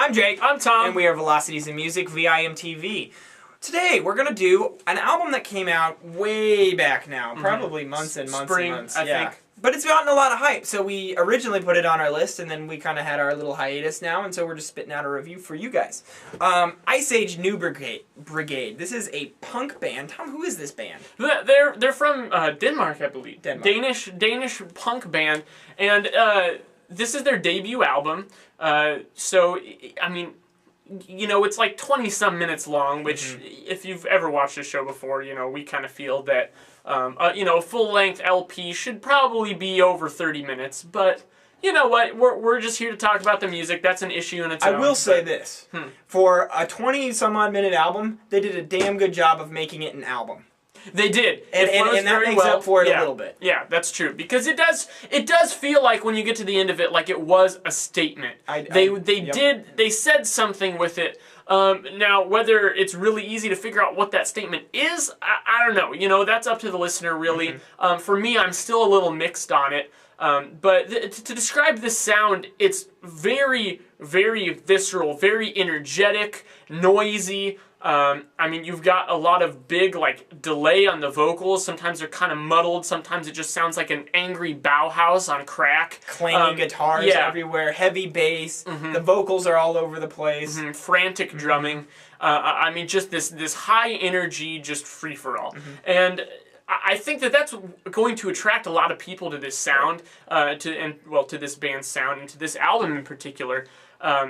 I'm Jake. I'm Tom. And we are Velocities in Music, VIMTV. Today, we're going to do an album that came out way back now. Probably months and months Spring, and months. I think. But it's gotten a lot of hype. So we originally put it on our list, and then we kind of had our little hiatus now, and so we're just spitting out a review for you guys. Ice Age New Brigade. This is a punk band. Tom, who is this band? They're from Denmark, I believe. Denmark. Danish punk band, and this is their debut album. So, I mean, you know, it's like 20-some minutes long, which, if you've ever watched this show before, you know, we kind of feel that, you know, a full-length LP should probably be over 30 minutes, but you know what? We're just here to talk about the music. That's an issue in its own. I will say this. For a 20-some-odd minute album, they did a damn good job of making it an album. They did, and that makes up for it a little bit. Yeah, that's true, because it does feel like when you get to the end of it, like it was a statement. They said something with it. Now, whether it's really easy to figure out what that statement is, I don't know. You know, that's up to the listener, really. For me, I'm still a little mixed on it. But to describe this sound, it's very, very visceral, very energetic, noisy. I mean, you've got a lot of big, like, delay on the vocals. Sometimes they're kind of muddled. Sometimes it just sounds like an angry Bauhaus on crack. Clanging guitars everywhere, heavy bass. The vocals are all over the place. Frantic drumming. I mean, just this high energy, just free-for-all. And I think that that's going to attract a lot of people to this sound, to this band's sound, and to this album in particular.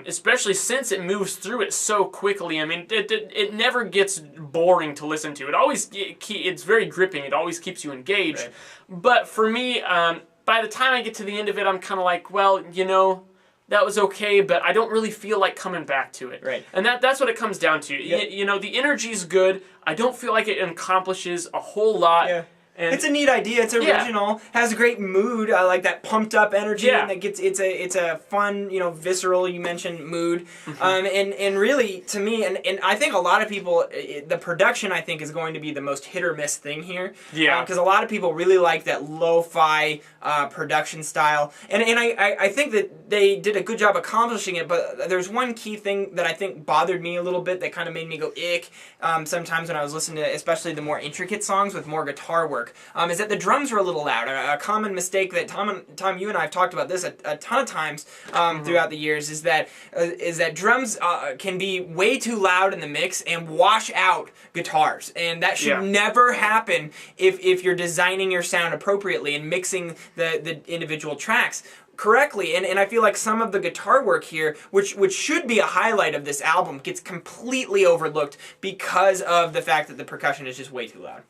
Especially since it moves through it so quickly. I mean, it never gets boring to listen to. It's very gripping. It always keeps you engaged. Right. But for me, by the time I get to the end of it, I'm kind of like, well, you know, that was okay, but I don't really feel like coming back to it. Right. And that's what it comes down to. Yep. You know, the energy's good. I don't feel like it accomplishes a whole lot. Yeah. And it's a neat idea. It's original. Has a great mood. I like that pumped up energy. Yeah. And that gets it's a fun, you know, visceral. You mentioned mood. And really to me, and I think a lot of people, the production I think is going to be the most hit or miss thing here. Yeah. Because a lot of people really like that lo-fi production style, and I think that they did a good job accomplishing it. But there's one key thing that I think bothered me a little bit that kind of made me go ick. Sometimes when I was listening to, especially the more intricate songs with more guitar work. Is that the drums were a little loud. A common mistake that Tom, you and I have talked about this a ton of times throughout the years is that drums can be way too loud in the mix and wash out guitars, and that should never happen if you're designing your sound appropriately and mixing the individual tracks correctly, and I feel like some of the guitar work here, which should be a highlight of this album, gets completely overlooked because of the fact that the percussion is just way too loud.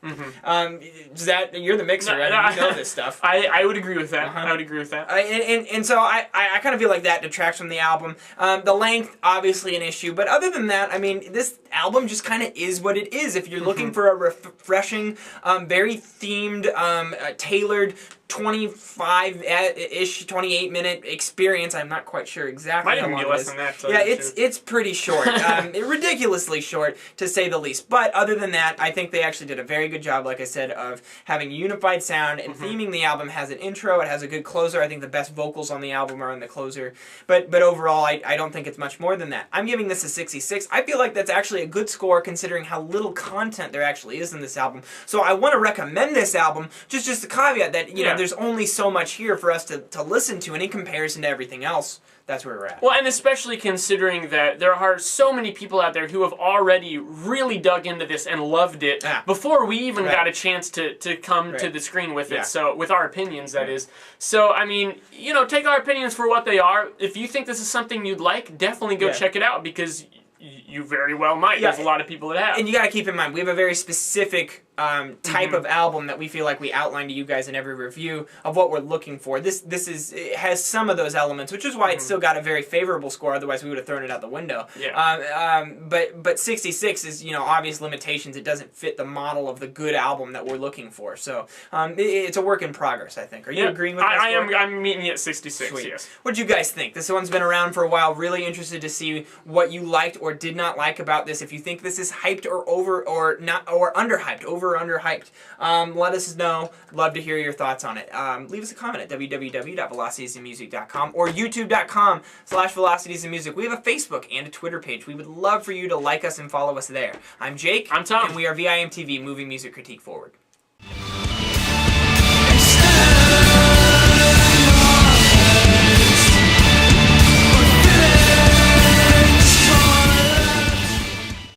You're the mixer, right? You know this stuff. I would agree with that. I would agree with that. And so I kind of feel like that detracts from the album. The length, obviously an issue, but other than that, I mean, this album just kind of is what it is. If you're looking for a refreshing, very themed, tailored, 25-ish, 28-minute experience. I'm not quite sure exactly Might how even long be it less is. than that. Yeah, it's pretty short. Ridiculously short, to say the least. But other than that, I think they actually did a very good job, like I said, of having a unified sound and theming the album. Has an intro, it has a good closer. I think the best vocals on the album are in the closer. But overall, I don't think it's much more than that. I'm giving this a 66. I feel like that's actually a good score considering how little content there actually is in this album. So I want to recommend this album, just a caveat that, you know, there's only so much here for us to listen to, and in comparison to everything else, that's where we're at. Well, and especially considering that there are so many people out there who have already really dug into this and loved it before we even got a chance to come to the screen with it. So, with our opinions, that is. So, I mean, you know, take our opinions for what they are. If you think this is something you'd like, definitely go check it out, because you very well might. There's a lot of people that have. And you got to keep in mind, we have a very specific type of album that we feel like we outline to you guys in every review of what we're looking for. It has some of those elements, which is why it's still got a very favorable score. Otherwise, we would have thrown it out the window. But 66 is, you know, obvious limitations. It doesn't fit the model of the good album that we're looking for. So it's a work in progress, I think. Are you agreeing with that? I'm meeting at 66. Sweet. Yes. What do you guys think? This one's been around for a while. Really interested to see what you liked or did not like about this. If you think this is hyped or underhyped, over over or underhyped? Let us know. Love to hear your thoughts on it. Leave us a comment at www.velocitiesandmusic.com or youtube.com/velocitiesandmusic. We have a Facebook and a Twitter page. We would love for you to like us and follow us there. I'm Jake. I'm Tom. And we are VIMTV, moving music critique forward.